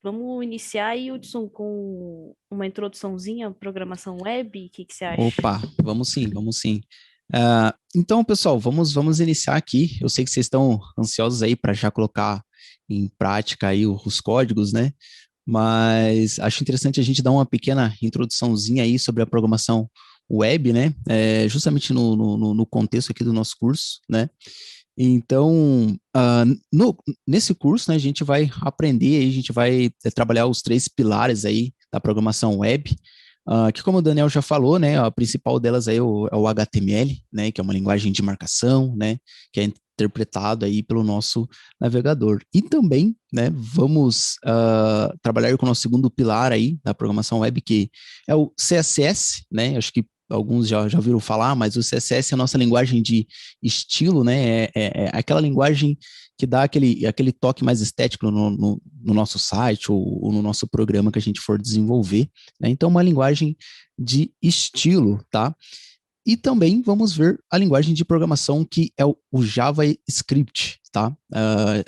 Vamos iniciar aí, Hudson, com uma introduçãozinha à programação web. O que que você acha? Opa, vamos sim, vamos sim. Então, pessoal, vamos iniciar aqui. Eu sei que vocês estão ansiosos aí para já colocar em prática aí os códigos, né? Mas acho interessante a gente dar uma pequena introduçãozinha aí sobre a programação web, né? Justamente no contexto aqui do nosso curso, né? Então, nesse curso, né, a gente vai aprender, a gente vai trabalhar os três pilares aí da programação web, que como o Daniel já falou, né, a principal delas aí é o HTML, né, que é uma linguagem de marcação, né, que é interpretado aí pelo nosso navegador. E também, né, vamos trabalhar com o nosso segundo pilar aí da programação web, que é o CSS, né, acho que alguns já ouviram falar, mas o CSS é a nossa linguagem de estilo, né? É aquela linguagem que dá aquele toque mais estético no nosso site ou no nosso programa que a gente for desenvolver, né? Então, uma linguagem de estilo, tá? E também vamos ver a linguagem de programação que é o JavaScript, tá?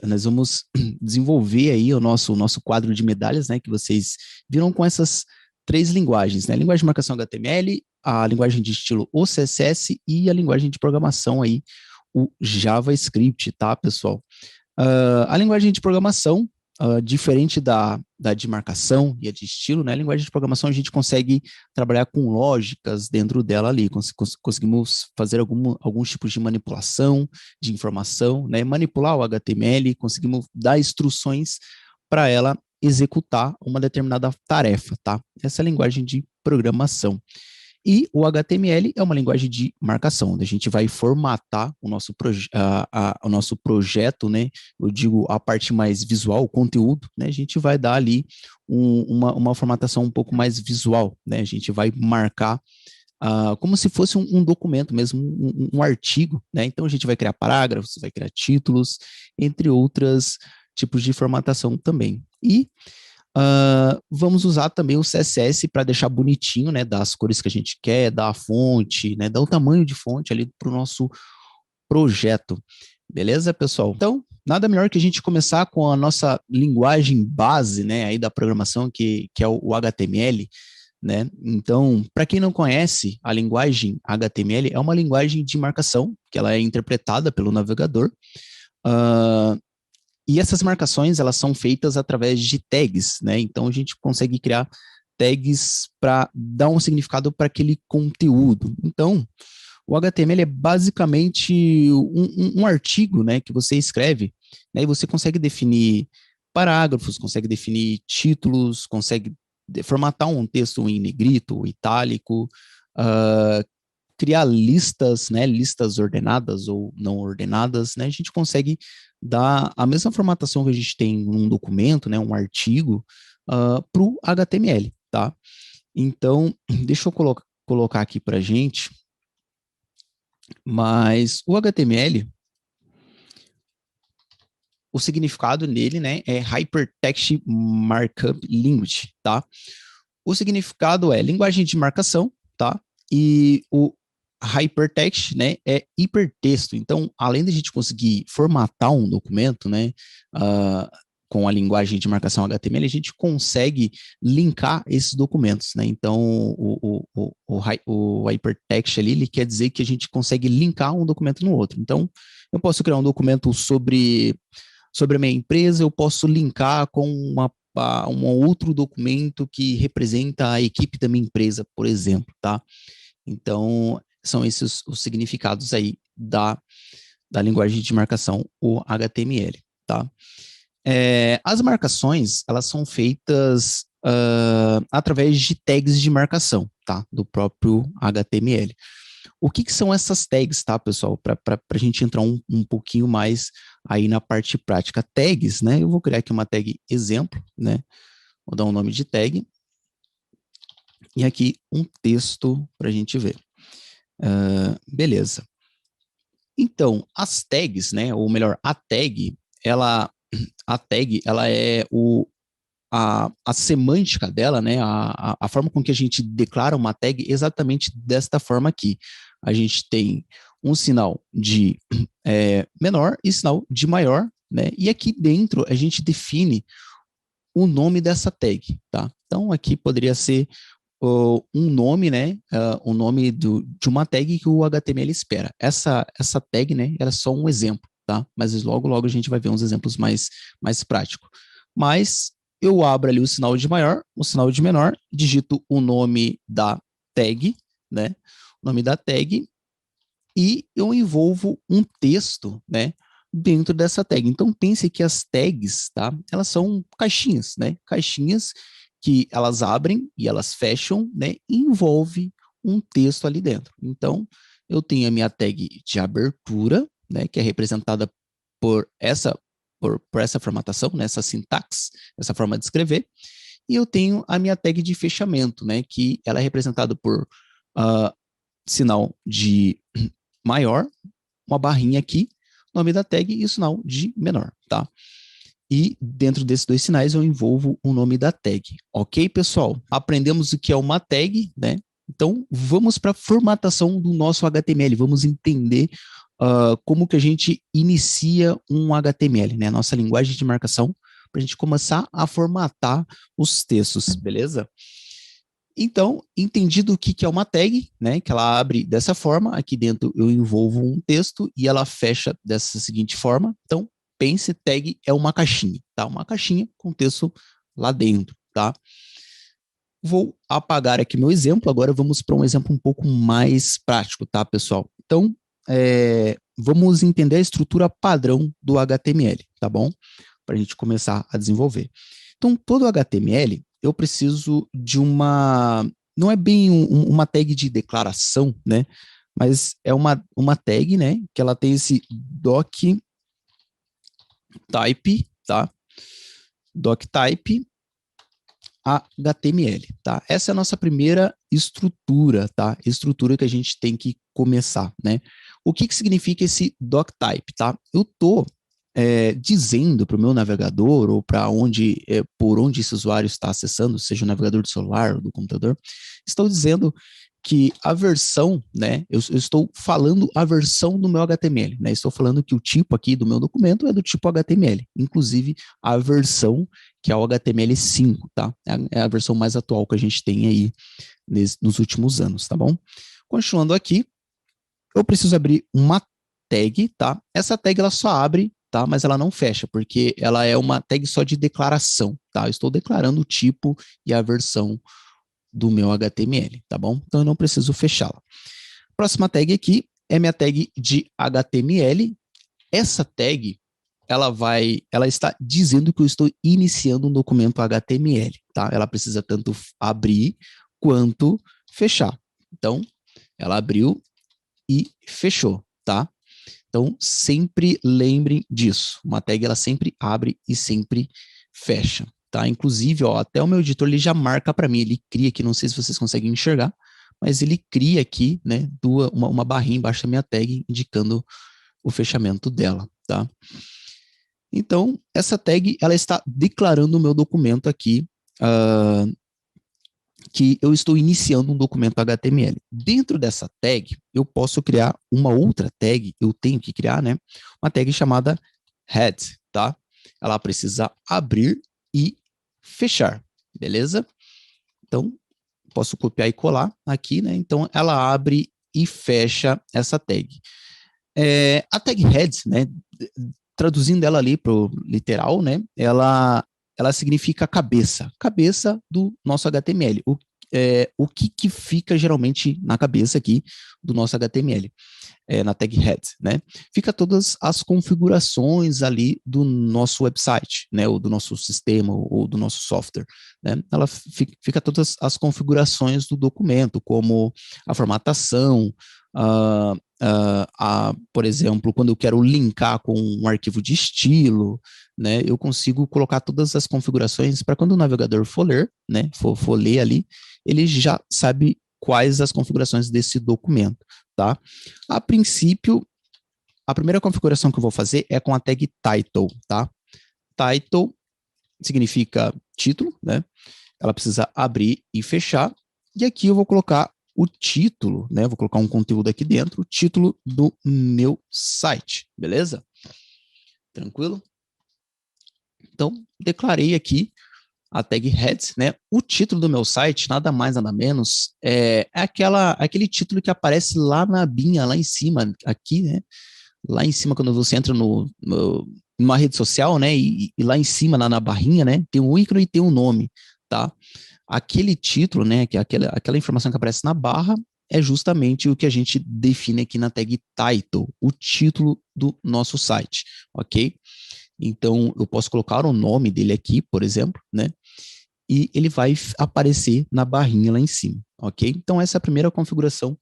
Nós vamos desenvolver aí o nosso quadro de medalhas, né? Que vocês viram com essas três linguagens, né? A linguagem de marcação HTML, a linguagem de estilo o CSS e a linguagem de programação aí, o JavaScript, tá, pessoal? A linguagem de programação, diferente da de marcação e a de estilo, né? A linguagem de programação a gente consegue trabalhar com lógicas dentro dela ali, conseguimos fazer alguns tipos de manipulação de informação, né? Manipular o HTML, conseguimos dar instruções para ela executar uma determinada tarefa, tá? Essa é a linguagem de programação. E o HTML é uma linguagem de marcação, onde a gente vai formatar o nosso projeto, né? Eu digo a parte mais visual, o conteúdo, né? A gente vai dar ali uma formatação um pouco mais visual, né? A gente vai marcar como se fosse um documento mesmo, um artigo, né? Então a gente vai criar parágrafos, vai criar títulos, entre outros tipos de formatação também. E vamos usar também o CSS para deixar bonitinho, né, dar as cores que a gente quer, dar a fonte, né, dar o tamanho de fonte ali para o nosso projeto. Beleza, pessoal? Então, nada melhor que a gente começar com a nossa linguagem base, né, aí da programação, que é o HTML, né? Então, para quem não conhece, a linguagem HTML é uma linguagem de marcação, que ela é interpretada pelo navegador, uh, e essas marcações, elas são feitas através de tags, né? Então, a gente consegue criar tags para dar um significado para aquele conteúdo. Então, o HTML é basicamente um artigo, né, que você escreve, né, e você consegue definir parágrafos, consegue definir títulos, consegue formatar um texto em negrito, itálico, uh, criar listas, né, listas ordenadas ou não ordenadas, né, a gente consegue dar a mesma formatação que a gente tem num documento, né, um artigo, para o HTML, tá? Então, deixa eu colocar aqui para a gente, mas o HTML, o significado nele, né, é Hypertext Markup Language, tá? O significado é linguagem de marcação, tá? E o hypertext, né, é hipertexto. Então, além de a gente conseguir formatar um documento, né, uh, com a linguagem de marcação HTML, a gente consegue linkar esses documentos, né? Então, o hypertext ali, ele quer dizer que a gente consegue linkar um documento no outro. Então, eu posso criar um documento sobre a minha empresa, eu posso linkar com um outro documento que representa a equipe da minha empresa, por exemplo, tá? Então, são esses os significados aí da linguagem de marcação, o HTML, tá? As marcações, elas são feitas através de tags de marcação, tá? Do próprio HTML. O que são essas tags, tá, pessoal? Para a gente entrar um pouquinho mais aí na parte prática. Tags, né? Eu vou criar aqui uma tag exemplo, né? Vou dar um nome de tag. E aqui um texto para a gente ver. Beleza. Então, as tags, né? Ou melhor, a tag, ela é a semântica dela, né, a forma com que a gente declara uma tag exatamente desta forma aqui. A gente tem um sinal de menor e sinal de maior, né, e aqui dentro a gente define o nome dessa tag, tá? Então, aqui poderia ser um nome, né? O nome de uma tag que o HTML espera. Essa tag, né? Era só um exemplo, tá? Mas logo a gente vai ver uns exemplos mais práticos. Mas eu abro ali o sinal de maior, o sinal de menor, digito o nome da tag, né? O nome da tag e eu envolvo um texto, né? Dentro dessa tag. Então pense que as tags, tá? Elas são caixinhas, né? Caixinhas que elas abrem e elas fecham, né? E envolve um texto ali dentro. Então eu tenho a minha tag de abertura, né? Que é representada por essa por essa formatação, né? Essa sintaxe, essa forma de escrever. E eu tenho a minha tag de fechamento, né? Que ela é representada por sinal de maior, uma barrinha aqui, nome da tag e o sinal de menor, tá? E dentro desses dois sinais eu envolvo o nome da tag. Ok, pessoal? Aprendemos o que é uma tag, né? Então, vamos para a formatação do nosso HTML. Vamos entender como que a gente inicia um HTML, né? Nossa linguagem de marcação, para a gente começar a formatar os textos, beleza? Então, entendido o que é uma tag, né? Que ela abre dessa forma, aqui dentro eu envolvo um texto e ela fecha dessa seguinte forma. Então, pense, tag é uma caixinha, tá? Uma caixinha com texto lá dentro, tá? Vou apagar aqui meu exemplo, agora vamos para um exemplo um pouco mais prático, tá, pessoal? Então, vamos entender a estrutura padrão do HTML, tá bom? Para a gente começar a desenvolver. Então, todo HTML, eu preciso de não é bem uma tag de declaração, né? Mas é uma tag, né? Que ela tem esse doctype, tá? Doctype HTML, tá? Essa é a nossa primeira estrutura, tá? Estrutura que a gente tem que começar, né? O que significa esse doctype, tá? Eu tô dizendo para o meu navegador ou para por onde esse usuário está acessando, seja o navegador do celular ou do computador, estou dizendo que a versão, né, eu estou falando a versão do meu HTML, né, estou falando que o tipo aqui do meu documento é do tipo HTML, inclusive a versão que é o HTML5, tá? É a versão mais atual que a gente tem aí nos últimos anos, tá bom? Continuando aqui, eu preciso abrir uma tag, tá? Essa tag ela só abre, tá? Mas ela não fecha, porque ela é uma tag só de declaração, tá? Eu estou declarando o tipo e a versão do meu HTML, tá bom? Então eu não preciso fechá-la. Próxima tag aqui é minha tag de HTML. Essa tag ela está dizendo que eu estou iniciando um documento HTML, tá? Ela precisa tanto abrir quanto fechar. Então, ela abriu e fechou, tá? Então, sempre lembrem disso. Uma tag, ela sempre abre e sempre fecha, tá? Inclusive, ó, até o meu editor, ele já marca para mim, ele cria aqui, não sei se vocês conseguem enxergar, mas ele cria aqui, né, uma barrinha embaixo da minha tag, indicando o fechamento dela, tá? Então, essa tag, ela está declarando o meu documento aqui, que eu estou iniciando um documento HTML. Dentro dessa tag, eu posso criar uma outra tag, eu tenho que criar, né? Uma tag chamada head, tá? Ela precisa abrir e fechar, beleza? Então, posso copiar e colar aqui, né? Então, ela abre e fecha essa tag. A tag head, né? Traduzindo ela ali para o literal, né? Ela significa cabeça do nosso HTML. O que fica geralmente na cabeça aqui do nosso HTML, na tag head, né? Fica todas as configurações ali do nosso website, né? Ou do nosso sistema, ou do nosso software, né? Ela fica todas as configurações do documento, como a formatação, por exemplo, quando eu quero linkar com um arquivo de estilo, né, eu consigo colocar todas as configurações para quando o navegador for ler, né, for ler ali, ele já sabe quais as configurações desse documento, tá? A princípio, a primeira configuração que eu vou fazer é com a tag title, tá? Title significa título, né? Ela precisa abrir e fechar, e aqui eu vou colocar o título, né? Vou colocar um conteúdo aqui dentro, o título do meu site, beleza? Tranquilo? Então, declarei aqui a tag head, né? O título do meu site, nada mais, nada menos, é aquele título que aparece lá na abinha, lá em cima, aqui, né? Lá em cima, quando você entra numa rede social, né? E lá em cima, na barrinha, né? Tem um ícone e tem um nome, tá? Aquele título, né? Que é aquela informação que aparece na barra, é justamente o que a gente define aqui na tag title, o título do nosso site, ok? Então, eu posso colocar o nome dele aqui, por exemplo, né? E ele vai aparecer na barrinha lá em cima, ok? Então, essa é a primeira configuração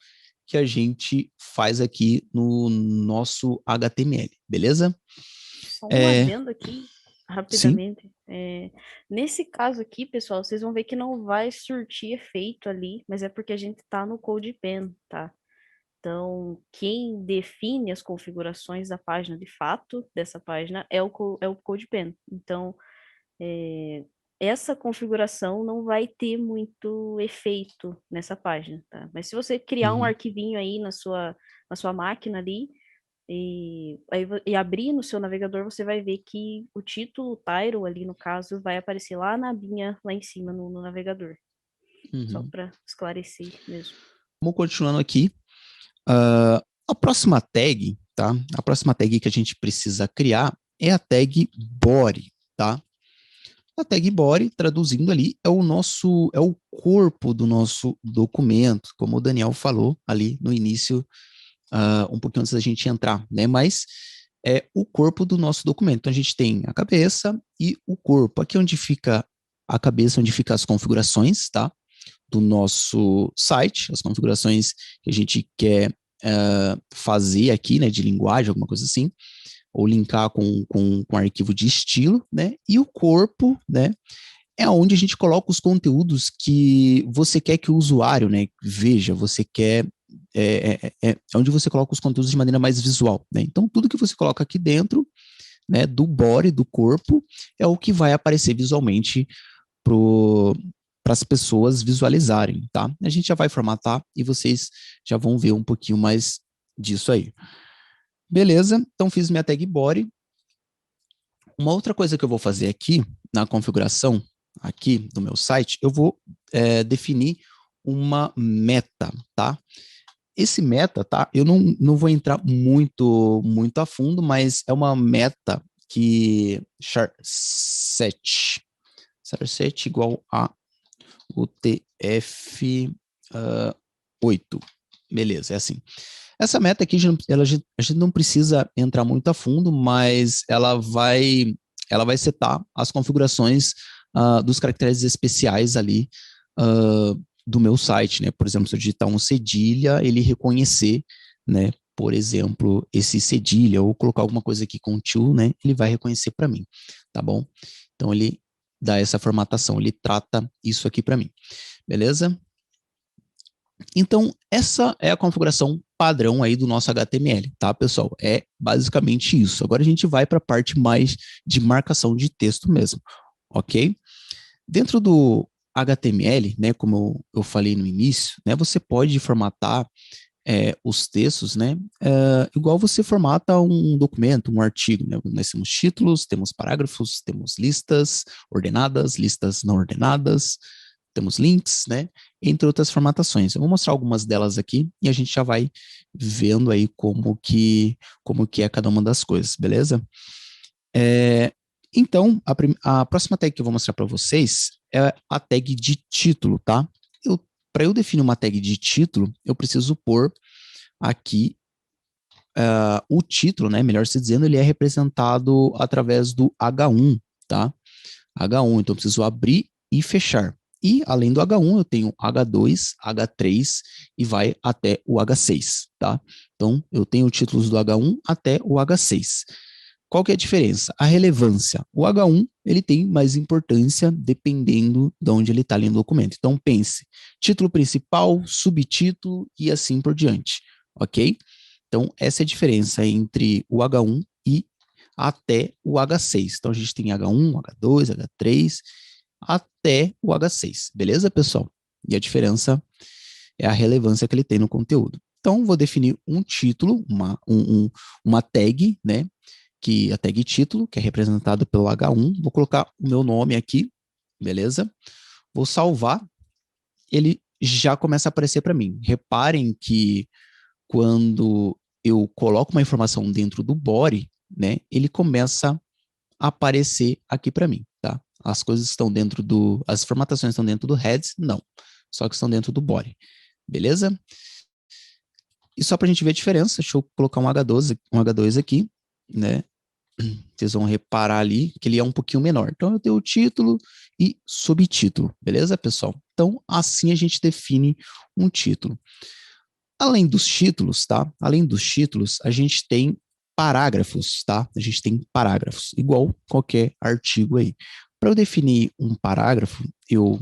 que a gente faz aqui no nosso HTML, beleza? Só um adendo aqui, Sim. rapidamente. Nesse caso aqui, pessoal, vocês vão ver que não vai surtir efeito ali, mas é porque a gente está no CodePen, tá? Então, quem define as configurações da página, de fato, dessa página, é o CodePen. Então, essa configuração não vai ter muito efeito nessa página, tá? Mas se você criar um Uhum. arquivinho aí na sua máquina ali, e abrir no seu navegador, você vai ver que o título Tyro ali, no caso, vai aparecer lá na abinha, lá em cima no navegador. Só Uhum. para esclarecer mesmo. Vamos continuando aqui. A próxima tag, tá? A próxima tag que a gente precisa criar é a tag body, tá? A tag body, traduzindo ali, é o corpo do nosso documento, como o Daniel falou ali no início, um pouquinho antes da gente entrar, né? Mas é o corpo do nosso documento. Então a gente tem a cabeça e o corpo. Aqui é onde fica a cabeça, onde fica as configurações, tá? Do nosso site, as configurações que a gente quer fazer aqui, né? De linguagem, alguma coisa assim, ou linkar com arquivo de estilo, né? E o corpo, né? É onde a gente coloca os conteúdos que você quer que o usuário, né, veja, você quer onde você coloca os conteúdos de maneira mais visual, né? Então tudo que você coloca aqui dentro, né, do body, do corpo, é o que vai aparecer visualmente para as pessoas visualizarem, tá? A gente já vai formatar e vocês já vão ver um pouquinho mais disso aí. Beleza, então fiz minha tag body. Uma outra coisa que eu vou fazer aqui na configuração aqui do meu site, eu vou definir uma meta, tá? Esse meta, tá? Eu não vou entrar muito a fundo, mas é uma meta que char7 igual a UTF-8. Beleza, é assim. Essa meta aqui, a gente não precisa entrar muito a fundo, mas ela vai setar as configurações dos caracteres especiais ali do meu site, né? Por exemplo, se eu digitar um cedilha, ele reconhecer, né? Por exemplo, esse cedilha, ou colocar alguma coisa aqui com to, né? Ele vai reconhecer para mim, tá bom? Então, ele dá essa formatação, ele trata isso aqui para mim, beleza? Então, essa é a configuração padrão aí do nosso HTML, tá, pessoal? É basicamente isso. Agora a gente vai para a parte mais de marcação de texto mesmo, ok? Dentro do HTML, né, como eu falei no início, né, você pode formatar os textos, né, igual você formata um documento, um artigo, né? Nós temos títulos, temos parágrafos, temos listas ordenadas, listas não ordenadas, temos links, né, entre outras formatações. Eu vou mostrar algumas delas aqui e a gente já vai vendo aí como que é cada uma das coisas, beleza? Então, a próxima tag que eu vou mostrar para vocês é a tag de título, tá? Para eu definir uma tag de título, eu preciso pôr aqui o título, né? Melhor se dizendo, ele é representado através do H1, tá? H1, então eu preciso abrir e fechar. E além do H1, eu tenho H2, H3 e vai até o H6, tá? Então, eu tenho títulos do H1 até o H6. Qual que é a diferença? A relevância. O H1, ele tem mais importância dependendo de onde ele está ali no documento. Então, pense, título principal, subtítulo e assim por diante, ok? Então, essa é a diferença entre o H1 e até o H6. Então, a gente tem H1, H2, H3, até o H6, beleza, pessoal? E a diferença é a relevância que ele tem no conteúdo. Então, vou definir um título, uma tag, né? Que a tag título, que é representada pelo H1, vou colocar o meu nome aqui, beleza? Vou salvar, ele já começa a aparecer para mim. Reparem que quando eu coloco uma informação dentro do body, né, ele começa a aparecer aqui para mim, tá? As coisas estão dentro as formatações estão dentro do heads? Não, só que estão dentro do body, beleza? E só para a gente ver a diferença, deixa eu colocar um H2 aqui, né? Vocês vão reparar ali que ele é um pouquinho menor. Então, eu tenho o título e subtítulo, beleza, pessoal? Então, assim a gente define um título. Além dos títulos, tá? Além dos títulos, a gente tem parágrafos, tá? A gente tem parágrafos, igual qualquer artigo aí. Para eu definir um parágrafo, eu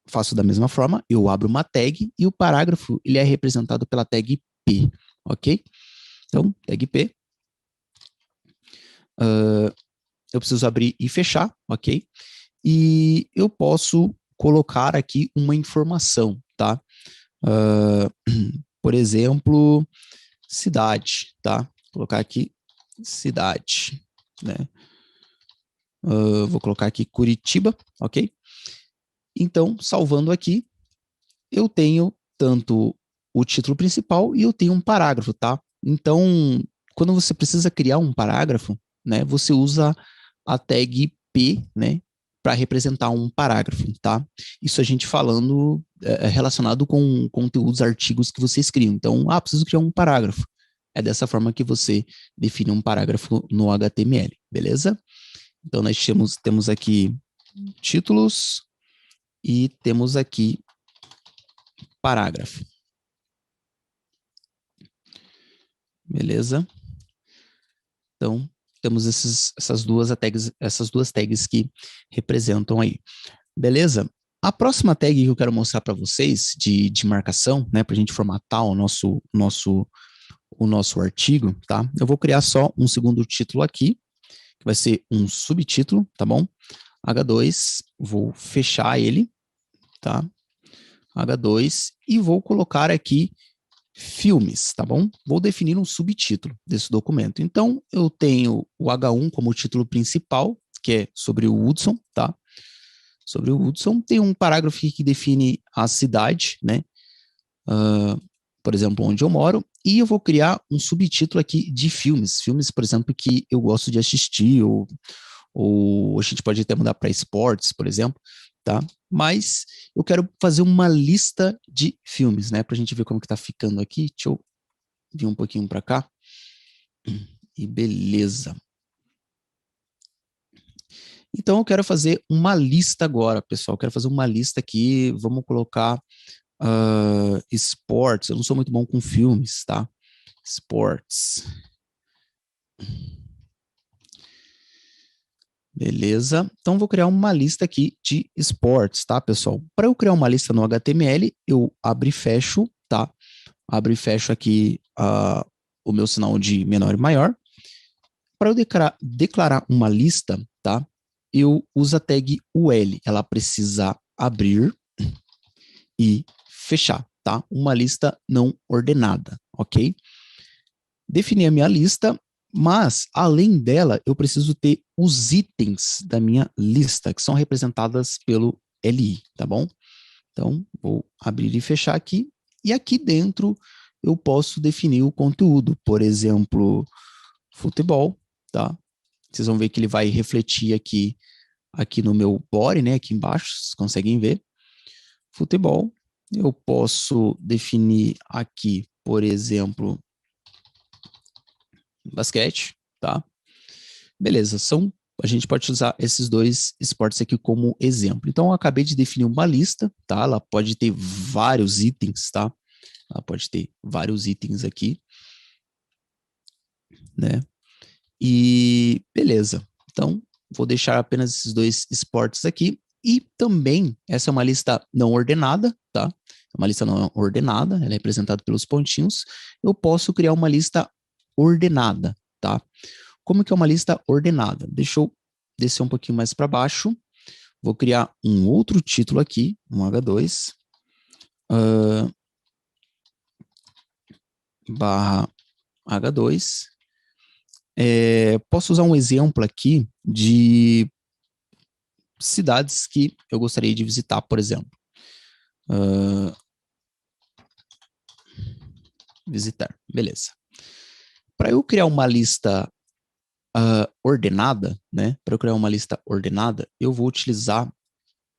faço da mesma forma, eu abro uma tag e o parágrafo ele é representado pela tag P, ok? Então, tag P. Eu preciso abrir e fechar, ok? E eu posso colocar aqui uma informação, tá? Por exemplo, cidade, tá? Vou colocar aqui cidade, né? Vou colocar aqui Curitiba, ok? Então, salvando aqui, eu tenho tanto o título principal e eu tenho um parágrafo, tá? Então, quando você precisa criar um parágrafo, né, você usa a tag P, né, para representar um parágrafo, tá? Isso a gente falando relacionado com conteúdos, artigos que vocês criam. Então, preciso criar um parágrafo. É dessa forma que você define um parágrafo no HTML, beleza? Então, nós temos aqui títulos e temos aqui parágrafo. Beleza? Então, temos essas duas tags que representam aí. Beleza? A próxima tag que eu quero mostrar para vocês de marcação, né, para a gente formatar o nosso artigo, tá? Eu vou criar só um segundo título aqui, que vai ser um subtítulo, tá bom? H2, vou fechar ele, tá? H2, e vou colocar aqui filmes, tá bom? Vou definir um subtítulo desse documento. Então, eu tenho o H1 como título principal, que é sobre o Hudson, tá? Sobre o Hudson, tem um parágrafo que define a cidade, né? Por exemplo, onde eu moro, e eu vou criar um subtítulo aqui de filmes. Filmes, por exemplo, que eu gosto de assistir, ou a gente pode até mudar para esportes, por exemplo, tá? Mas eu quero fazer uma lista de filmes, né? Pra gente ver como que tá ficando aqui. Deixa eu vir um pouquinho para cá. E beleza. Então eu quero fazer uma lista agora, pessoal. Eu quero fazer uma lista aqui. Vamos colocar esportes. Eu não sou muito bom com filmes, tá? Esportes. Beleza? Então, vou criar uma lista aqui de esportes, tá, pessoal? Para eu criar uma lista no HTML, eu abro e fecho, tá? Abro e fecho aqui o meu sinal de menor e maior. Para eu declarar uma lista, tá? Eu uso a tag UL. Ela precisa abrir e fechar, tá? Uma lista não ordenada, ok? Defini a minha lista, mas, além dela, eu preciso ter os itens da minha lista, que são representadas pelo LI, tá bom? Então, vou abrir e fechar aqui. E aqui dentro, eu posso definir o conteúdo. Por exemplo, futebol, tá? Vocês vão ver que ele vai refletir aqui no meu body, né? Aqui embaixo, vocês conseguem ver. Futebol. Eu posso definir aqui, por exemplo, basquete, tá? Beleza, a gente pode usar esses dois esportes aqui como exemplo. Então, eu acabei de definir uma lista, tá? Ela pode ter vários itens, tá? Ela pode ter vários itens aqui, né? E beleza. Então, vou deixar apenas esses dois esportes aqui. E também, essa é uma lista não ordenada, tá? Uma lista não ordenada, ela é representada pelos pontinhos. Eu posso criar uma lista ordenada, tá? Como que é uma lista ordenada? Deixa eu descer um pouquinho mais para baixo. Vou criar um outro título aqui, um H2, barra H2. Posso usar um exemplo aqui cidades que eu gostaria de visitar, por exemplo. Visitar, beleza. Para eu criar uma lista ordenada, né? Para eu criar uma lista ordenada, eu vou utilizar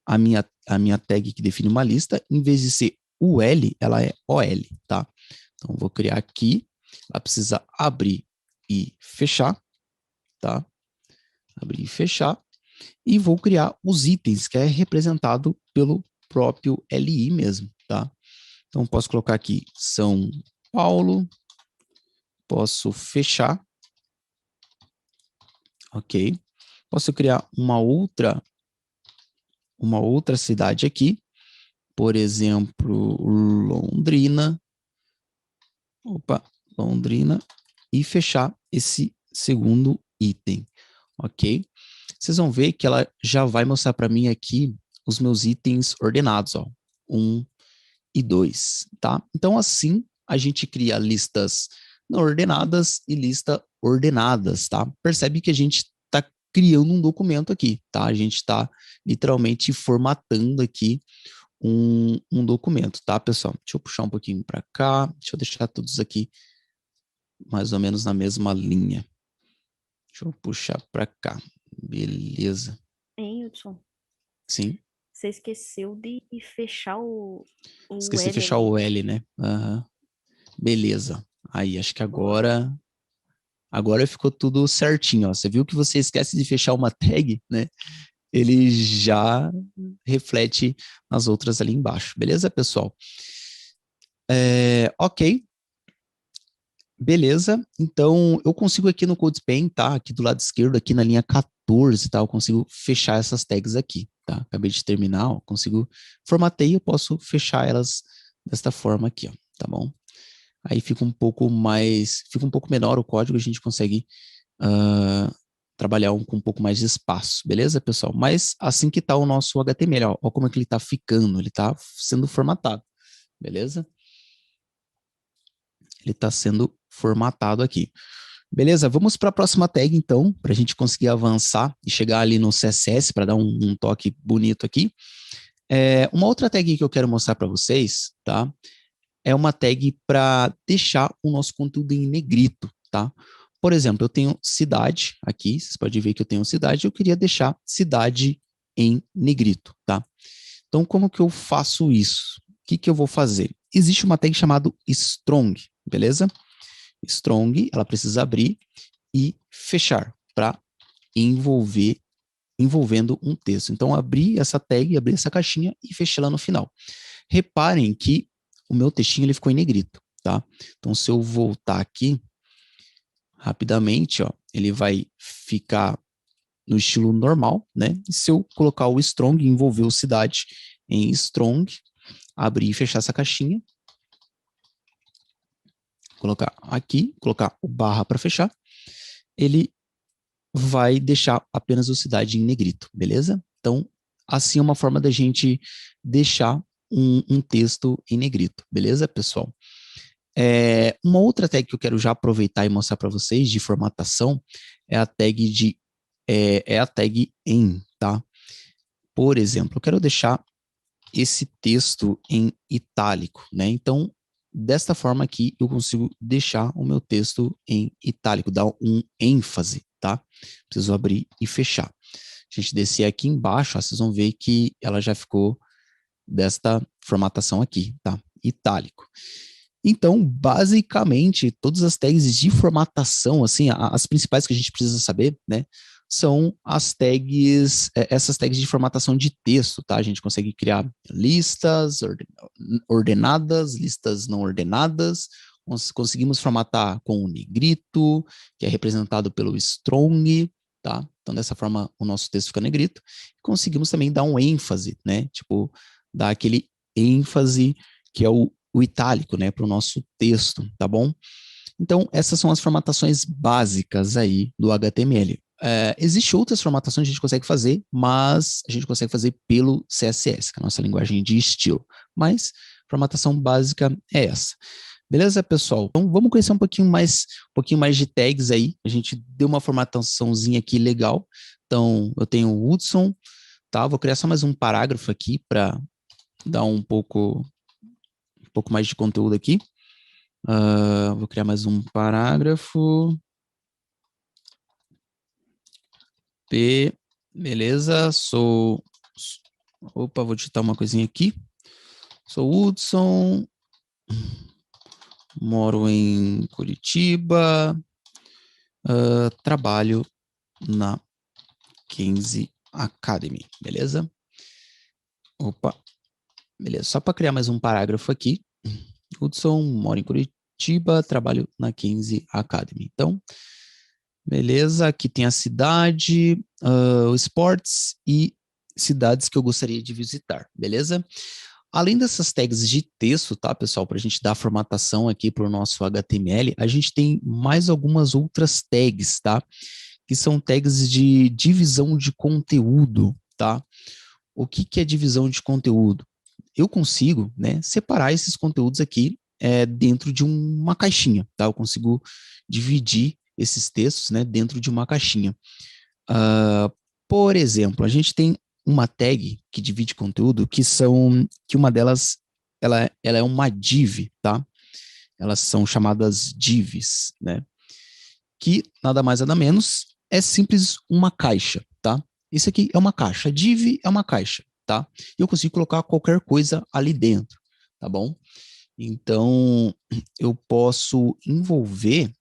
a minha tag que define uma lista. Em vez de ser UL, ela é OL, tá? Então, vou criar aqui. Ela precisa abrir e fechar, tá? Abrir e fechar. E vou criar os itens, que é representado pelo próprio LI mesmo, tá? Então, posso colocar aqui São Paulo. Posso fechar. Ok. Posso criar uma outra cidade aqui. Por exemplo, Londrina. Opa, Londrina. E fechar esse segundo item. Ok? Vocês vão ver que ela já vai mostrar para mim aqui os meus itens ordenados, ó. 1 e 2, tá? Então, assim, a gente cria listas não ordenadas e lista ordenadas, tá? Percebe que a gente está criando um documento aqui, tá? A gente está literalmente formatando aqui um documento, tá, pessoal? Deixa eu puxar um pouquinho para cá, deixa eu deixar todos aqui mais ou menos na mesma linha. Deixa eu puxar para cá. Beleza. Hein, Hudson? Sim. Você esqueceu de fechar o Esqueci de L fechar ali. o L, né? Uhum. Beleza. Aí, acho que agora ficou tudo certinho, ó. Você viu que você esquece de fechar uma tag, né? Ele já reflete nas outras ali embaixo. Beleza, pessoal? Ok. Beleza. Então, eu consigo aqui no CodeSpan, tá? Aqui do lado esquerdo, aqui na linha 14, tá? Eu consigo fechar essas tags aqui, tá? Acabei de terminar, ó. Consigo formatei, eu posso fechar elas desta forma aqui, ó. Tá bom? Aí fica um pouco menor o código, a gente consegue trabalhar com um pouco mais de espaço, beleza, pessoal? Mas assim que tá o nosso HTML, ó como é que ele tá ficando, ele tá sendo formatado, beleza? Ele tá sendo formatado aqui. Beleza, vamos para a próxima tag então, para a gente conseguir avançar e chegar ali no CSS para dar um toque bonito aqui. Uma outra tag que eu quero mostrar para vocês, tá? É uma tag para deixar o nosso conteúdo em negrito, tá? Por exemplo, eu tenho cidade aqui, vocês podem ver que eu tenho cidade, eu queria deixar cidade em negrito, tá? Então, como que eu faço isso? O que que eu vou fazer? Existe uma tag chamada strong, beleza? Strong, ela precisa abrir e fechar para envolvendo um texto. Então, abrir essa tag, abrir essa caixinha e fechar lá no final. Reparem que o meu textinho ele ficou em negrito, tá? Então, se eu voltar aqui rapidamente, ó, ele vai ficar no estilo normal, né? E se eu colocar o strong, envolver o cidade em strong, abrir e fechar essa caixinha, colocar aqui, colocar o barra para fechar, ele vai deixar apenas o cidade em negrito, beleza? Então, assim é uma forma da gente deixar um texto em negrito, beleza, pessoal? Uma outra tag que eu quero já aproveitar e mostrar para vocês de formatação é a tag a tag em, tá? Por exemplo, eu quero deixar esse texto em itálico, né? Então, desta forma aqui, eu consigo deixar o meu texto em itálico, dar um ênfase, tá? Preciso abrir e fechar. A gente descer aqui embaixo, ó, vocês vão ver que ela já ficou desta formatação aqui, tá? Itálico. Então, basicamente, todas as tags de formatação, assim, as principais que a gente precisa saber, né, são as tags, essas tags de formatação de texto, tá? A gente consegue criar listas ordenadas, listas não ordenadas, conseguimos formatar com o negrito, que é representado pelo strong, tá? Então, dessa forma, o nosso texto fica negrito. Conseguimos também dar um ênfase, né? Tipo, dar aquele ênfase que é o itálico, né, para o nosso texto, tá bom? Então, essas são as formatações básicas aí do HTML. Existem outras formatações que a gente consegue fazer, mas a gente consegue fazer pelo CSS, que é a nossa linguagem de estilo. Mas formatação básica é essa. Beleza, pessoal? Então, vamos conhecer um pouquinho mais de tags aí. A gente deu uma formataçãozinha aqui legal. Então, eu tenho o Hudson, tá? Vou criar só mais um parágrafo aqui para dar um pouco mais de conteúdo aqui. Vou criar mais um parágrafo. Beleza, Opa, vou digitar uma coisinha aqui. Sou Hudson, moro em Curitiba, trabalho na Kenzie Academy, beleza? Opa, beleza. Só para criar mais um parágrafo aqui. Hudson, moro em Curitiba, trabalho na Kenzie Academy. Então, beleza, aqui tem a cidade, o esportes e cidades que eu gostaria de visitar, beleza? Além dessas tags de texto, tá, pessoal, para a gente dar formatação aqui para o nosso HTML, a gente tem mais algumas outras tags, tá? Que são tags de divisão de conteúdo, tá? O que é divisão de conteúdo? Eu consigo, né, separar esses conteúdos aqui dentro de uma caixinha, tá? Eu consigo dividir esses textos, né, dentro de uma caixinha. Por exemplo, a gente tem uma tag que divide conteúdo que uma delas ela é uma div, tá? Elas são chamadas divs, né? Que nada mais nada menos é simples uma caixa, tá? Isso aqui é uma caixa, div é uma caixa, tá? E eu consigo colocar qualquer coisa ali dentro, tá bom? Então, eu posso envolver,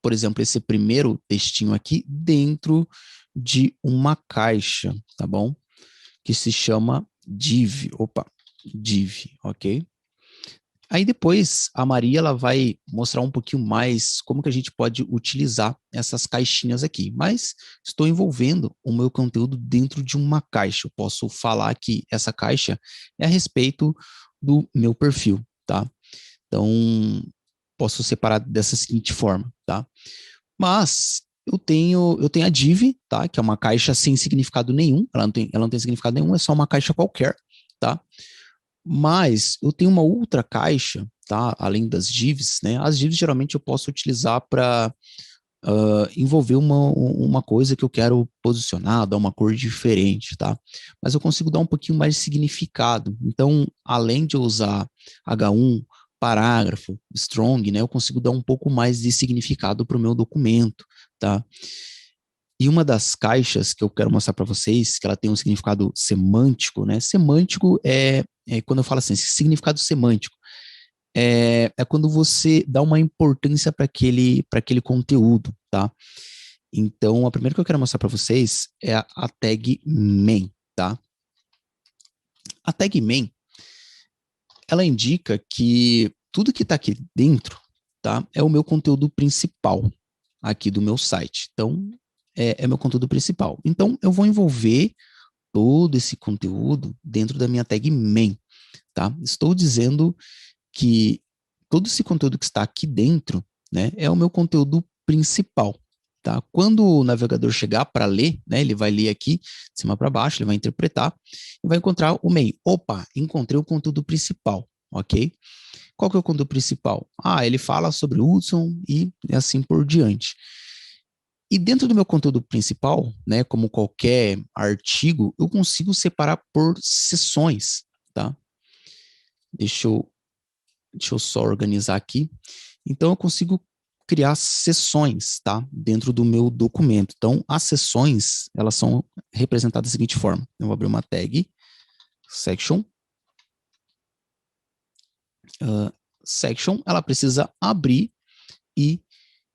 por exemplo, esse primeiro textinho aqui dentro de uma caixa, tá bom? Que se chama div, div, ok? Aí depois a Maria ela vai mostrar um pouquinho mais como que a gente pode utilizar essas caixinhas aqui, mas estou envolvendo o meu conteúdo dentro de uma caixa. Eu posso falar que essa caixa é a respeito do meu perfil, tá? Então, posso separar dessa seguinte forma, tá? Mas eu tenho a div, tá? Que é uma caixa sem significado nenhum, ela não tem significado nenhum, é só uma caixa qualquer, tá? Mas eu tenho uma outra caixa, tá? Além das divs, né? As divs geralmente eu posso utilizar para envolver uma coisa que eu quero posicionar, dar uma cor diferente, tá? Mas eu consigo dar um pouquinho mais de significado. Então, além de eu usar H1, parágrafo, strong, né? Eu consigo dar um pouco mais de significado para o meu documento, tá? E uma das caixas que eu quero mostrar para vocês, que ela tem um significado semântico, né? Semântico é quando eu falo assim, significado semântico, é quando você dá uma importância para aquele conteúdo, tá? Então, a primeira que eu quero mostrar para vocês é a tag main, tá? A tag main, ela indica que tudo que está aqui dentro, tá? É o meu conteúdo principal aqui do meu site. Então, é meu conteúdo principal. Então, eu vou envolver todo esse conteúdo dentro da minha tag main, tá? Estou dizendo que todo esse conteúdo que está aqui dentro, né, é o meu conteúdo principal, tá? Quando o navegador chegar para ler, né, ele vai ler aqui, de cima para baixo, ele vai interpretar e vai encontrar o main. Opa, encontrei o conteúdo principal, ok? Qual que é o conteúdo principal? Ele fala sobre o Hudson e assim por diante. E dentro do meu conteúdo principal, né, como qualquer artigo, eu consigo separar por seções, tá? Deixa eu só organizar aqui. Então, eu consigo criar seções, tá? Dentro do meu documento. Então, as seções, elas são representadas da seguinte forma. Eu vou abrir uma tag, section. Section, ela precisa abrir e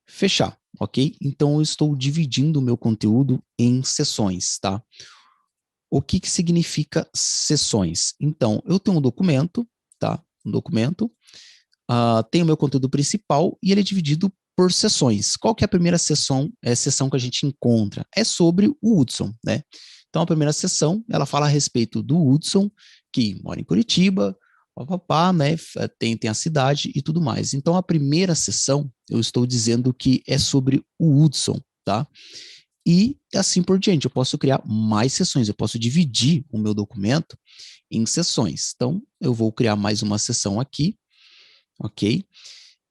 fechar, ok? Então, eu estou dividindo o meu conteúdo em seções, tá? O que significa seções? Então, eu tenho um documento, tá? Um documento, tem o meu conteúdo principal e ele é dividido por seções. Qual que é a primeira seção que a gente encontra? É sobre o Hudson, né? Então, a primeira seção, ela fala a respeito do Hudson, que mora em Curitiba, né? Tem a cidade e tudo mais. Então, a primeira seção, eu estou dizendo que é sobre o Hudson, tá? E assim por diante, eu posso criar mais seções, eu posso dividir o meu documento em seções. Então, eu vou criar mais uma seção aqui, ok?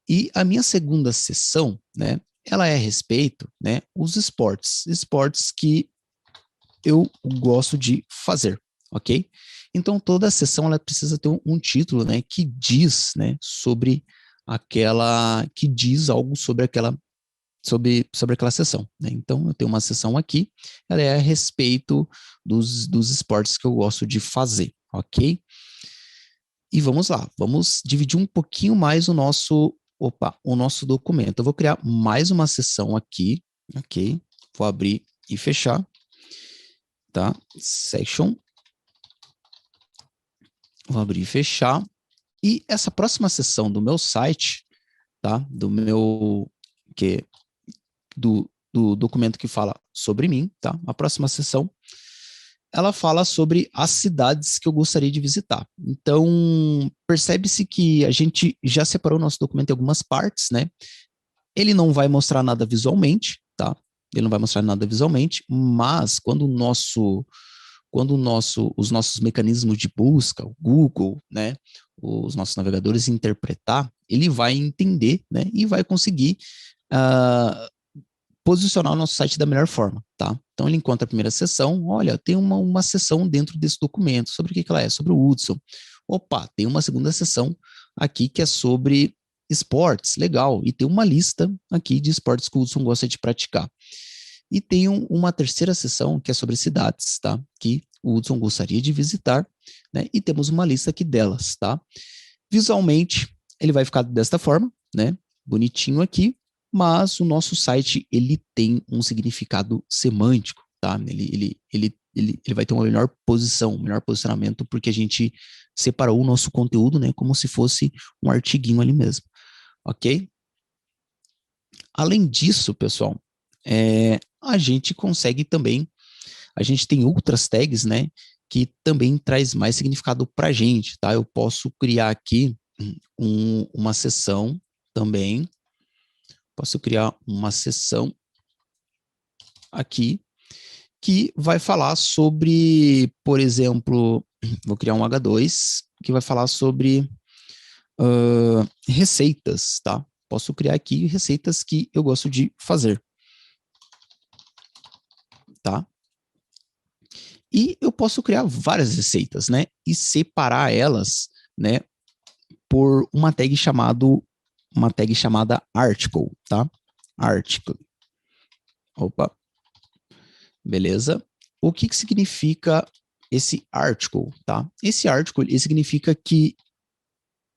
E a minha segunda seção, né, ela é a respeito, né, os esportes que eu gosto de fazer, ok? Então, toda a sessão ela precisa ter um título, né, que diz, né, sobre que diz algo sobre sobre aquela sessão, né? Então, eu tenho uma sessão aqui, ela é a respeito dos esportes que eu gosto de fazer, ok? E vamos lá, vamos dividir um pouquinho mais o nosso documento. Eu vou criar mais uma sessão aqui, ok? Vou abrir e fechar, tá? Section. Vou abrir e fechar. E essa próxima sessão do meu site, tá? Que, do documento que fala sobre mim, tá? A próxima sessão, ela fala sobre as cidades que eu gostaria de visitar. Então, percebe-se que a gente já separou o nosso documento em algumas partes, né? Ele não vai mostrar nada visualmente, tá? Ele não vai mostrar nada visualmente, mas os nossos mecanismos de busca, o Google, né, os nossos navegadores interpretar, ele vai entender, né, e vai conseguir uh, posicionar o nosso site da melhor forma, tá? Então ele encontra a primeira seção, olha, tem uma seção dentro desse documento, sobre o que ela é? Sobre o Hudson. Opa, tem uma segunda seção aqui que é sobre esportes, legal, e tem uma lista aqui de esportes que o Hudson gosta de praticar. E tem uma terceira seção que é sobre cidades, tá? Que o Hudson gostaria de visitar, né? E temos uma lista aqui delas, tá? Visualmente, ele vai ficar desta forma, né? Bonitinho aqui, mas o nosso site, ele tem um significado semântico, tá? Ele vai ter uma melhor posição, um melhor posicionamento, porque a gente separou o nosso conteúdo, né? Como se fosse um artiguinho ali mesmo, ok? Além disso, pessoal, a gente consegue também, a gente tem outras tags, né, que também traz mais significado para a gente, tá? Eu posso criar aqui uma seção também, posso criar uma seção aqui que vai falar sobre, por exemplo, vou criar um H2 que vai falar sobre receitas, tá? Posso criar aqui receitas que eu gosto de fazer, tá? E eu posso criar várias receitas, né? E separar elas, né? Por uma tag chamada article, tá? Article. Opa. Beleza. O que significa esse article, tá? Esse article, ele significa que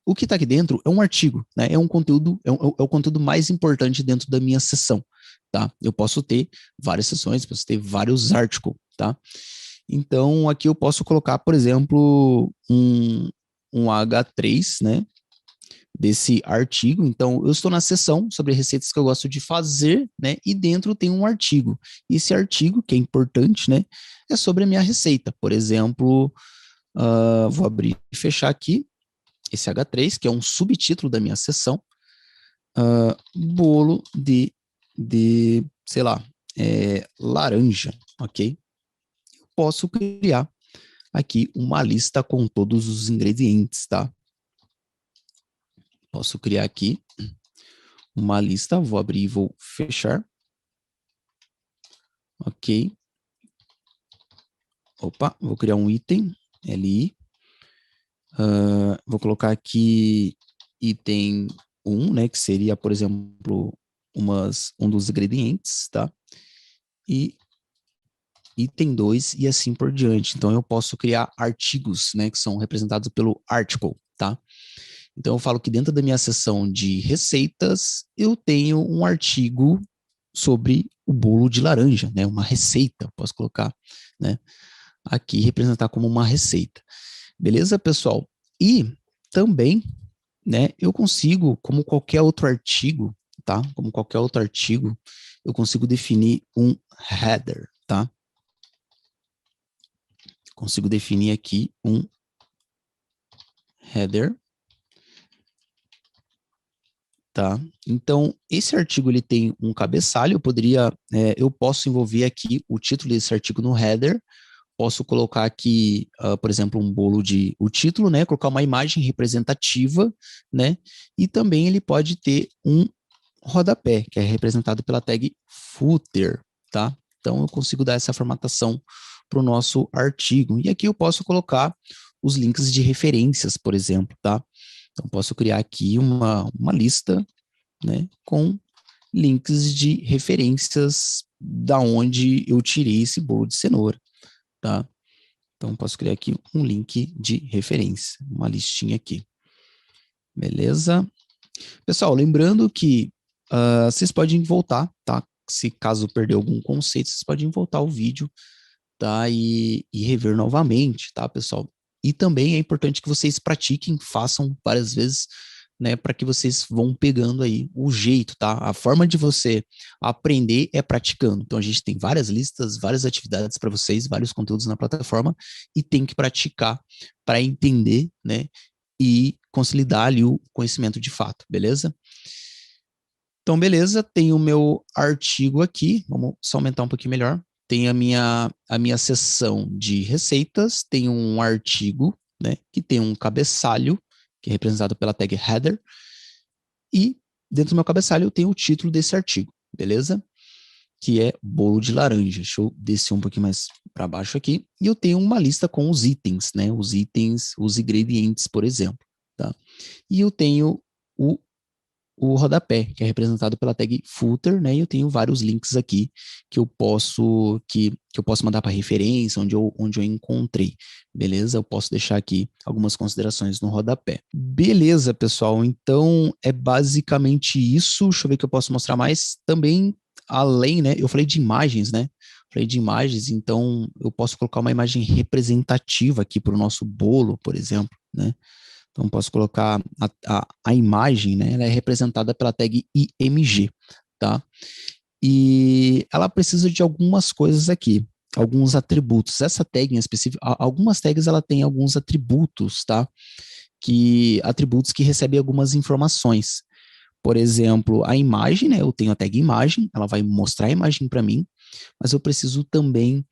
o que está aqui dentro é um artigo, né? É um conteúdo, é o conteúdo mais importante dentro da minha sessão, tá? Eu posso ter várias sessões, posso ter vários articles, tá? Então, aqui eu posso colocar, por exemplo, um H3, né, desse artigo. Então, eu estou na seção sobre receitas que eu gosto de fazer, né, e dentro tem um artigo. E esse artigo, que é importante, né, é sobre a minha receita. Por exemplo, vou abrir e fechar aqui esse H3, que é um subtítulo da minha sessão, bolo sei lá, laranja, ok? Posso criar aqui uma lista com todos os ingredientes, tá? Posso criar aqui uma lista, vou abrir e vou fechar. Ok. Opa, vou criar um item, LI. Vou colocar aqui item 1, né, que seria, por exemplo, um dos ingredientes, tá? E item 2 e assim por diante. Então, eu posso criar artigos, né, que são representados pelo article, tá? Então, eu falo que dentro da minha seção de receitas, eu tenho um artigo sobre o bolo de laranja, né? Uma receita, posso colocar, né? Aqui, representar como uma receita. Beleza, pessoal? E também, né, eu consigo, como qualquer outro artigo, tá? Como qualquer outro artigo, eu consigo definir um header, tá? Consigo definir aqui um header, tá? Então, esse artigo ele tem um cabeçalho, eu posso envolver aqui o título desse artigo no header, posso colocar aqui, por exemplo, o título, né? Colocar uma imagem representativa, né? E também ele pode ter um rodapé, que é representado pela tag footer, tá? Então, eu consigo dar essa formatação para o nosso artigo. E aqui eu posso colocar os links de referências, por exemplo, tá? Então, posso criar aqui uma lista, né, com links de referências da onde eu tirei esse bolo de cenoura, tá? Então, posso criar aqui um link de referência, uma listinha aqui. Beleza? Pessoal, lembrando que vocês podem voltar, tá? Se caso perder algum conceito, vocês podem voltar ao vídeo, tá? E rever novamente, tá, pessoal? E também é importante que vocês pratiquem, façam várias vezes, né, para que vocês vão pegando aí o jeito, tá? A forma de você aprender é praticando. Então a gente tem várias listas, várias atividades para vocês, vários conteúdos na plataforma e tem que praticar para entender, né, e consolidar ali o conhecimento de fato, beleza? Então, beleza, tem o meu artigo aqui, vamos só aumentar um pouquinho melhor. Tem a minha seção de receitas, tem um artigo, né, que tem um cabeçalho, que é representado pela tag header, e dentro do meu cabeçalho eu tenho o título desse artigo, beleza? Que é bolo de laranja. Deixa eu descer um pouquinho mais para baixo aqui, e eu tenho uma lista com os itens, né, os itens, os ingredientes, por exemplo, tá? E eu tenho o rodapé, que é representado pela tag footer, né? E eu tenho vários links aqui que eu posso mandar para referência, onde eu encontrei, beleza? Eu posso deixar aqui algumas considerações no rodapé. Beleza, pessoal. Então é basicamente isso. Deixa eu ver o que eu posso mostrar mais. Também, além, né? Eu falei de imagens, né? Falei de imagens, então eu posso colocar uma imagem representativa aqui para o nosso bolo, por exemplo, né? Então, posso colocar a imagem, né? Ela é representada pela tag IMG, tá? E ela precisa de algumas coisas aqui, alguns atributos. Essa tag em específico, algumas tags ela tem alguns atributos, tá? Atributos que recebem algumas informações. Por exemplo, a imagem, né? Eu tenho a tag imagem, ela vai mostrar a imagem para mim, mas eu preciso também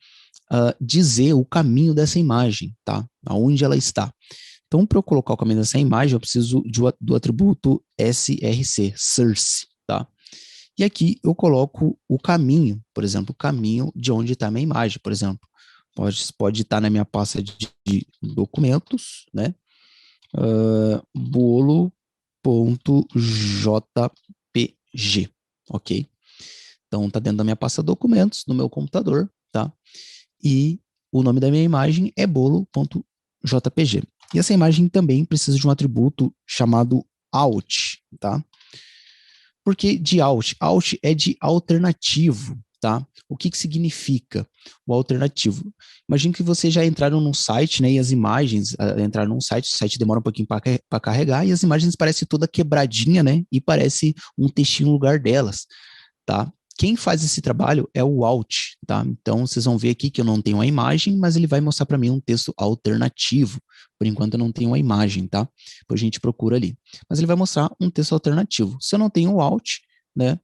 dizer o caminho dessa imagem, tá? Aonde ela está. Então, para eu colocar o caminho dessa imagem, eu preciso do atributo src, source, tá? E aqui eu coloco o caminho, por exemplo, o caminho de onde está a minha imagem, por exemplo. Pode estar na minha pasta de documentos, né? Bolo.jpg, ok? Então, está dentro da minha pasta documentos, no meu computador, tá? E o nome da minha imagem é bolo.jpg. E essa imagem também precisa de um atributo chamado out, tá? Por que de out? Out é de alternativo, tá? O que significa o alternativo? Imagina que vocês já entraram num site, né? E as imagens entraram num site, o site demora um pouquinho para carregar e as imagens parecem toda quebradinha, né? E parece um textinho no lugar delas, tá? Quem faz esse trabalho é o Alt, tá? Então, vocês vão ver aqui que eu não tenho a imagem, mas ele vai mostrar para mim um texto alternativo. Por enquanto, eu não tenho a imagem, tá? Depois a gente procura ali. Mas ele vai mostrar um texto alternativo. Se eu não tenho o Alt, né,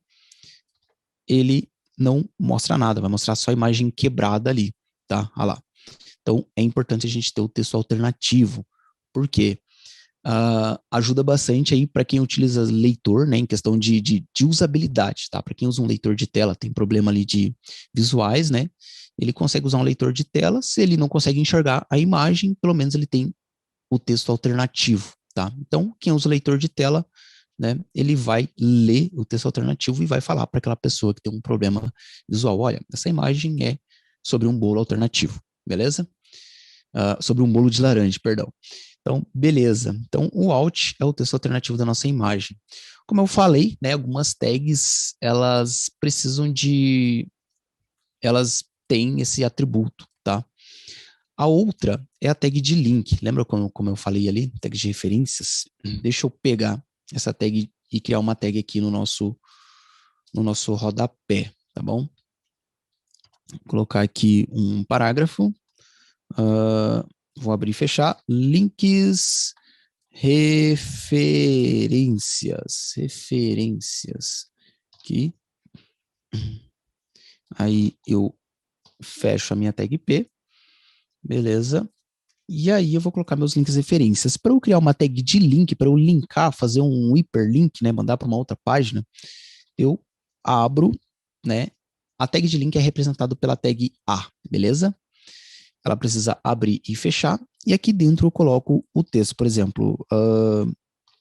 ele não mostra nada, vai mostrar só a imagem quebrada ali, tá? Olha lá. Então, é importante a gente ter o texto alternativo. Por quê? Ajuda bastante aí para quem utiliza leitor, né, em questão de usabilidade, tá? Para quem usa um leitor de tela, tem problema ali de visuais, né? Ele consegue usar um leitor de tela, se ele não consegue enxergar a imagem, pelo menos ele tem o texto alternativo, tá? Então, quem usa leitor de tela, né, ele vai ler o texto alternativo e vai falar para aquela pessoa que tem um problema visual, olha, essa imagem é sobre um bolo alternativo, beleza? Sobre um bolo de laranja, perdão. Então, beleza. Então, o alt é o texto alternativo da nossa imagem. Como eu falei, né, algumas tags, elas elas têm esse atributo, tá? A outra é a tag de link. Lembra como eu falei ali? Tag de referências? Deixa eu pegar essa tag e criar uma tag aqui no nosso rodapé, tá bom? Vou colocar aqui um parágrafo. Vou abrir e fechar. Links referências aqui. Aí eu fecho a minha tag P, beleza? E aí eu vou colocar meus links referências. Para eu criar uma tag de link, para eu linkar, fazer um hiperlink, né, mandar para uma outra página, eu abro, né? A tag de link é representado pela tag A, beleza? ela precisa abrir e fechar, e aqui dentro eu coloco o texto, por exemplo,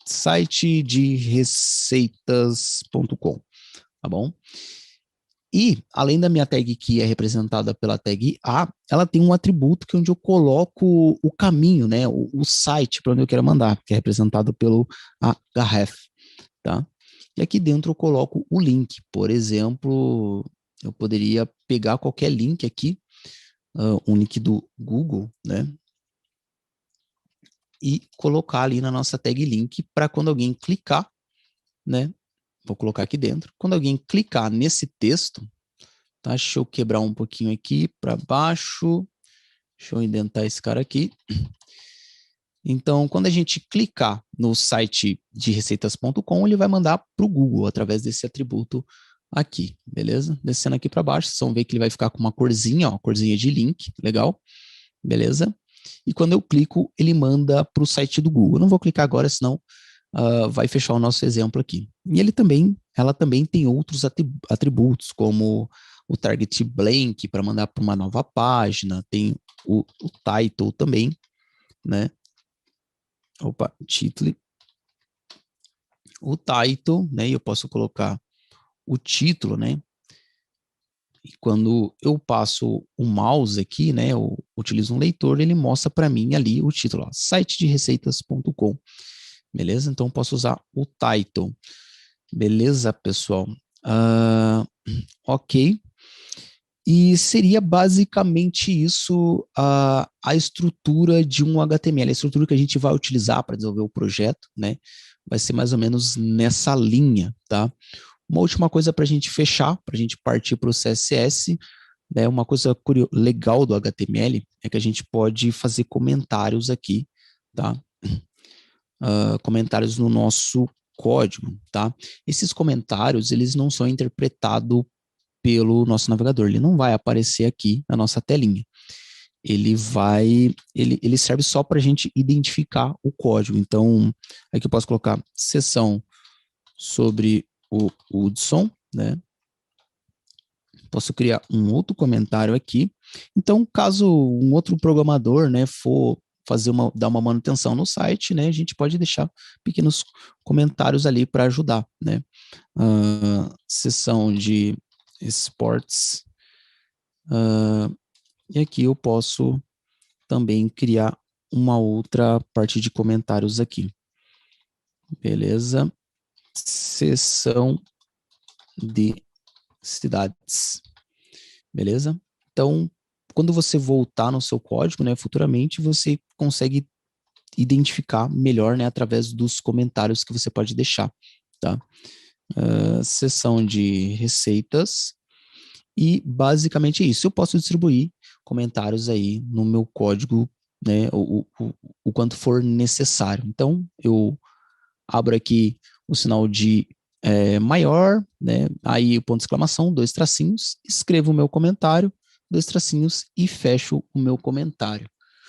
site de receitas.com, tá bom? E, além da minha tag que é representada pela tag A, ela tem um atributo que é onde eu coloco o caminho, né, o site para onde eu quero mandar, que é representado pelo href, tá? E aqui dentro eu coloco o link. Por exemplo, eu poderia pegar qualquer link aqui, um link do Google, né, e colocar ali na nossa tag link para quando alguém clicar, né, vou colocar aqui dentro, quando alguém clicar nesse texto, tá? Deixa eu quebrar um pouquinho aqui para baixo. Deixa eu indentar esse cara aqui. Então, quando a gente clicar no site de receitas.com, ele vai mandar para o Google através desse atributo aqui, beleza? Descendo aqui para baixo, vocês vão ver que ele vai ficar com uma corzinha, ó, corzinha de link, legal? Beleza? E quando eu clico, ele manda para o site do Google. Eu não vou clicar agora, senão vai fechar o nosso exemplo aqui. E ela também tem outros atributos, como o target blank para mandar para uma nova página, tem o title também, né? Opa, título. O title, né? E eu posso colocar o título, né? E quando eu passo o mouse aqui, né? Eu utilizo um leitor, ele mostra para mim ali o título, ó, site de receitas.com. Beleza? Então, eu posso usar o title. Beleza, pessoal? Ok. E seria basicamente isso a estrutura de um HTML, a estrutura que a gente vai utilizar para desenvolver o projeto, né? Vai ser mais ou menos nessa linha, tá? Uma última coisa para a gente fechar, para a gente partir para o CSS, né? Uma coisa legal do HTML é que a gente pode fazer comentários aqui, tá? Comentários no nosso código, tá? Esses comentários, eles não são interpretados pelo nosso navegador, ele não vai aparecer aqui na nossa telinha. Ele serve só para a gente identificar o código. Então, aqui eu posso colocar seção sobre o Hudson, né? Posso criar um outro comentário aqui. Então, caso um outro programador, né, for dar uma manutenção no site, né, a gente pode deixar pequenos comentários ali para ajudar, né? Seção de sports, e aqui eu posso também criar uma outra parte de comentários aqui. Beleza? Seção de cidades. Beleza? Então, quando você voltar no seu código, né, futuramente, você consegue identificar melhor, né, através dos comentários que você pode deixar, tá? Seção de receitas, e basicamente é isso. Eu posso distribuir comentários aí no meu código, né, o quanto for necessário. Então, eu abro aqui o sinal de maior, né, aí o ponto de exclamação, 2 tracinhos, escrevo o meu comentário, 2 tracinhos e fecho o meu comentário.